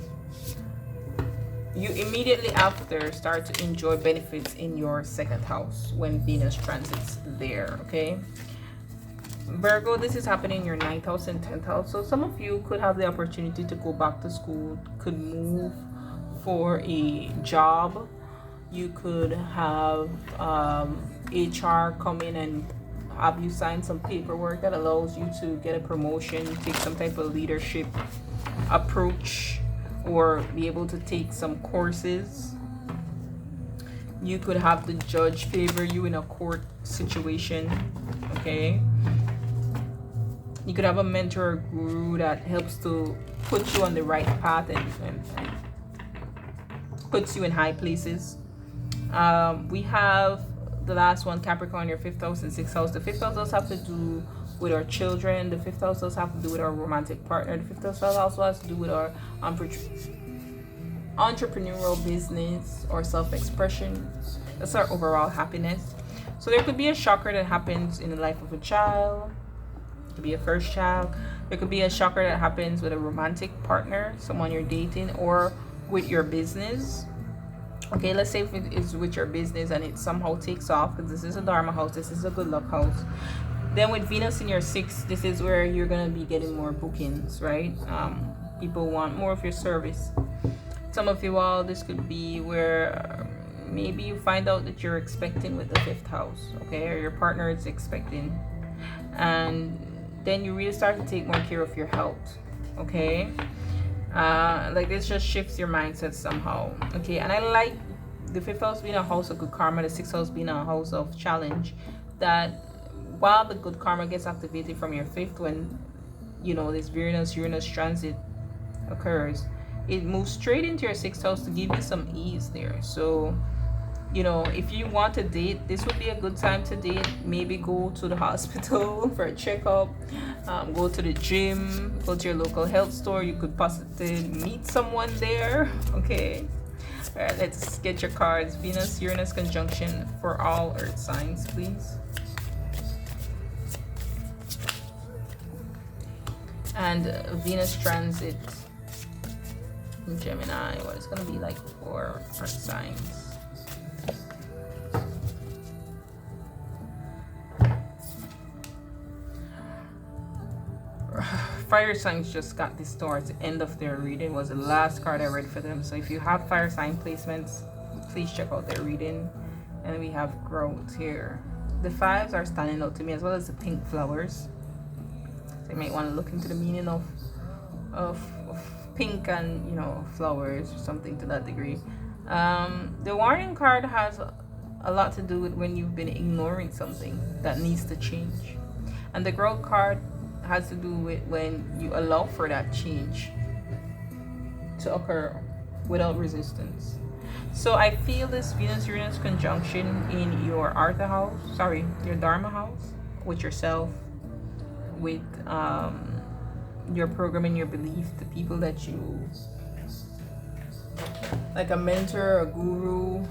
immediately after start to enjoy benefits in your second house when Venus transits there, okay? Virgo, this is happening in your 9th house and 10th house. So some of you could have the opportunity to go back to school, could move for a job. You could have HR come in and have you sign some paperwork that allows you to get a promotion, take some type of leadership approach, or be able to take some courses. You could have the judge favor you in a court situation, okay? You could have a mentor or guru that helps to put you on the right path and puts you in high places. We have the last one, Capricorn, your 5th house and 6th house. The 5th house does have to do with our children. The 5th house does have to do with our romantic partner. The 5th house also has to do with our entrepreneurial business or self-expression. That's our overall happiness. So there could be a shocker that happens in the life of a child. It could be a first child. There could be a shocker that happens with a romantic partner, someone you're dating, or with your business. Okay, let's say if it is with your business and it somehow takes off, because this is a dharma house, this is a good luck house. Then with Venus in your 6th, this is where you're going to be getting more bookings, right? People want more of your service. Some of you all, this could be where maybe you find out that you're expecting with the 5th house, okay? Or your partner is expecting. And then you really start to take more care of your health, okay? Like this just shifts your mindset somehow, okay? And I like the 5th house being a house of good karma, the 6th house being a house of challenge, that while the good karma gets activated from your 5th, when this Venus-Uranus transit occurs, it moves straight into your 6th house to give you some ease there. So if you want to date, this would be a good time to date. Maybe go to the hospital for a checkup, go to the gym, go to your local health store. You could possibly meet someone there, okay? All right, let's get your cards. Venus Uranus conjunction for all earth signs, please. And Venus transit in Gemini, what it's going to be like for earth signs. Fire signs just got this towards the end of their reading. It was the last card I read for them. So if you have fire sign placements, please check out their reading. And we have growth here. The fives are standing out to me, as well as the pink flowers. So you might want to look into the meaning of pink and, you know, flowers or something to that degree. The warning card has a lot to do with when you've been ignoring something that needs to change. And the growth card has to do with when you allow for that change to occur without resistance. So I feel this Venus-Uranus conjunction in your Artha house, your Dharma house, with yourself, with your programming, your belief, the people that you, like a mentor, a guru.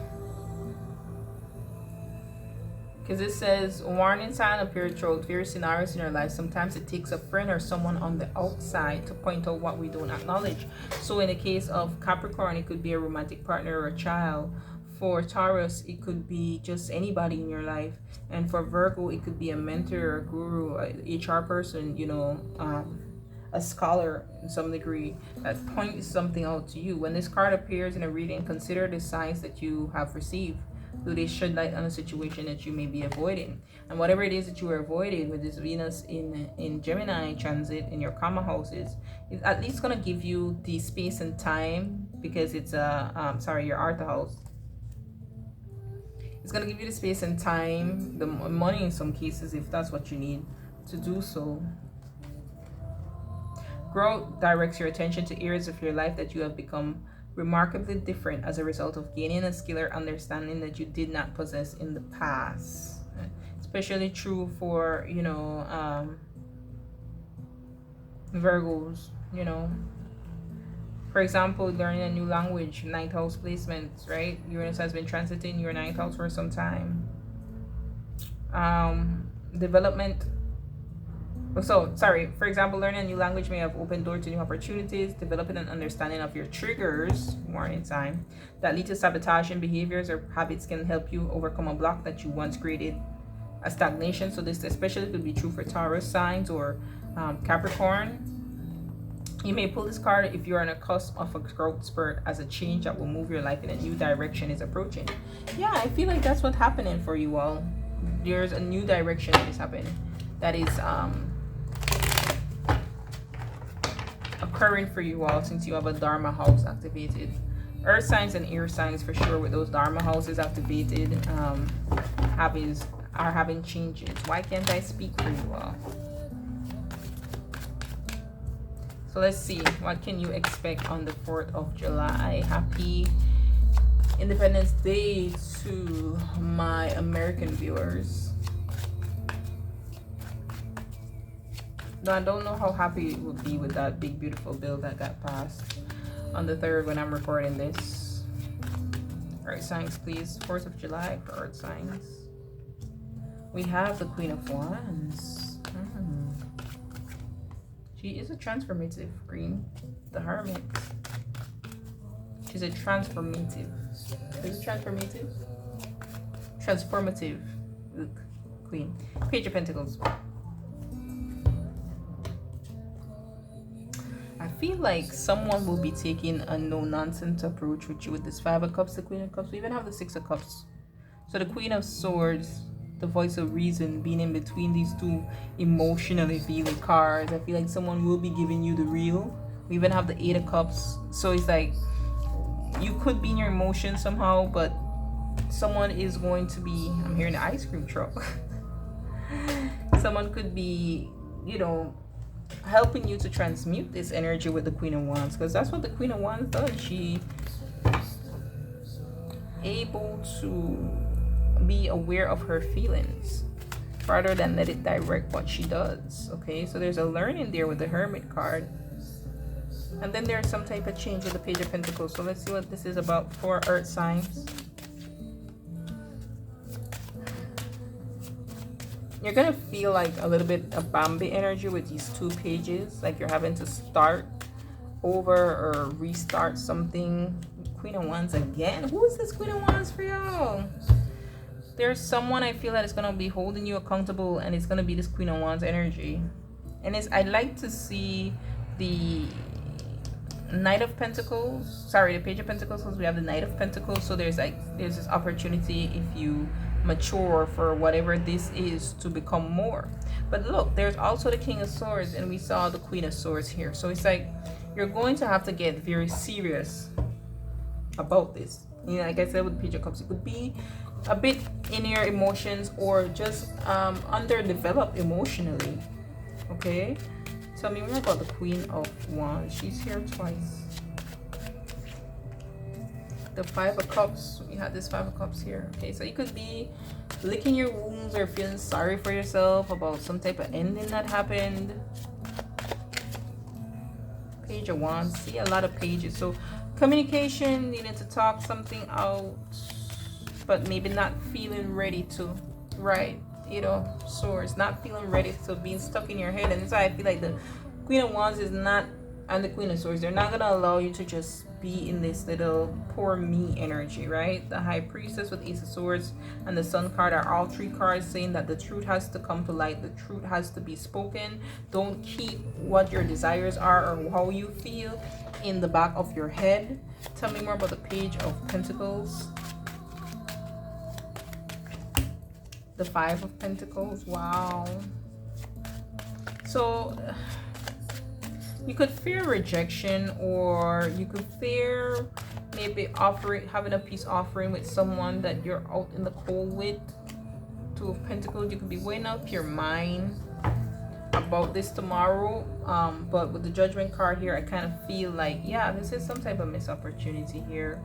Because it says, warning sign appear throughout various scenarios in your life. Sometimes it takes a friend or someone on the outside to point out what we don't acknowledge. So in the case of Capricorn, it could be a romantic partner or a child. For Taurus, it could be just anybody in your life. And for Virgo, it could be a mentor, a guru, a HR person, you know, a scholar in some degree that points something out to you. When this card appears in a reading, consider the signs that you have received. Do they shed light on a situation that you may be avoiding? And whatever it is that you are avoiding with this Venus in Gemini transit in your karma houses, it's at least going to give you the space and time, because it's your Artha house. It's going to give you the space and time, the money in some cases, if that's what you need to do so. Growth directs your attention to areas of your life that you have become remarkably different as a result of gaining a skill or understanding that you did not possess in the past. Especially true for, you know, Virgos, you know. For example, learning a new language, ninth house placements, right? Uranus has been transiting your ninth house for some time. Development. For example, learning a new language may have opened doors to new opportunities. Developing an understanding of your triggers, warning sign, that lead to sabotaging behaviors or habits can help you overcome a block that you once created a stagnation. So this especially could be true for Taurus signs or Capricorn. You may pull this card if you're on a cusp of a growth spurt, as a change that will move your life in a new direction is approaching. Yeah, I feel like that's what's happening for you all. There's a new direction that is happening. That is occurring for you all, since you have a Dharma house activated. Earth signs and air signs for sure, with those Dharma houses activated, are having changes. Why can't I speak for you all? So let's see, what can you expect on the 4th of July? Happy Independence Day to my American viewers. No, I don't know how happy it would be with that big beautiful bill that got passed on the 3rd when I'm recording this. Earth signs, please. 4th of July for earth signs. We have the Queen of Wands. She is a transformative queen. The Hermit. She's a transformative. Is it transformative? Transformative queen. Page of Pentacles. I feel like someone will be taking a no-nonsense approach with you with this 5 of Cups, the Queen of Cups. We even have the 6 of Cups. So the Queen of Swords, the voice of reason, being in between these two emotionally feeling cards. I feel like someone will be giving you the real. We even have the 8 of Cups. So it's like you could be in your emotions somehow, but someone is going to be, I'm hearing the ice cream truck. Someone could be, you know, helping you to transmute this energy with the Queen of Wands, because that's what the Queen of Wands does. She able to be aware of her feelings rather than let it direct what she does. Okay, so there's a learning there with the Hermit card. And then there's some type of change with the Page of Pentacles. So let's see what this is about for earth signs. You're going to feel like a little bit of Bambi energy with these two pages. Like you're having to start over or restart something. Queen of Wands again. Who is this Queen of Wands for y'all? There's someone I feel that is going to be holding you accountable, and it's going to be this Queen of Wands energy. And I'd like to see the Knight of Pentacles. Sorry, the Page of Pentacles, because we have the Knight of Pentacles. So there's this opportunity if you mature for whatever this is to become more. But look, there's also the King of Swords, and we saw the Queen of Swords here. So it's like you're going to have to get very serious about this. You know, like I said with Page of Cups, it could be a bit in your emotions or just underdeveloped emotionally. Okay, tell me more about the Queen of Wands. She's here twice. The Five of Cups. We had this Five of Cups here. Okay, so you could be licking your wounds or feeling sorry for yourself about some type of ending that happened. Page of Wands. See a lot of pages. So communication, needing to talk something out, but maybe not feeling ready to. Right, you know, Swords, not feeling ready to, being stuck in your head. And that's why I feel like the Queen of Wands is not, and the Queen of Swords, they're not gonna allow you to just be in this little poor me energy, right? The High Priestess with Ace of Swords and the Sun card are all three cards saying that the truth has to come to light. The truth has to be spoken. Don't keep what your desires are or how you feel in the back of your head. Tell me more about the Page of Pentacles. The Five of Pentacles. Wow. So you could fear rejection, or you could fear maybe having a peace offering with someone that you're out in the cold with. Two of Pentacles. You could be weighing up your mind about this tomorrow. But with the Judgment card here, I kind of feel like, yeah, this is some type of missed opportunity here.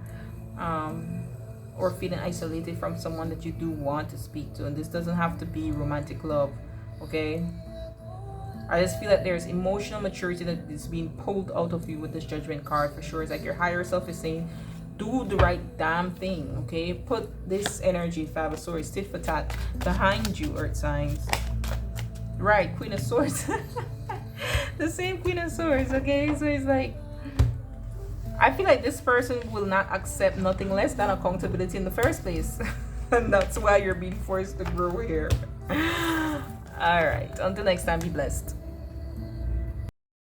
Or feeling isolated from someone that you do want to speak to. And this doesn't have to be romantic love, okay? I just feel like there's emotional maturity that is being pulled out of you with this Judgment card for sure. It's like your higher self is saying, do the right damn thing, okay? Put this energy, Five of Swords, tit for tat, behind you, earth signs. Right, Queen of Swords. The same Queen of Swords, okay? So it's like, I feel like this person will not accept nothing less than accountability in the first place. And that's why you're being forced to grow here. All right, until next time, be blessed.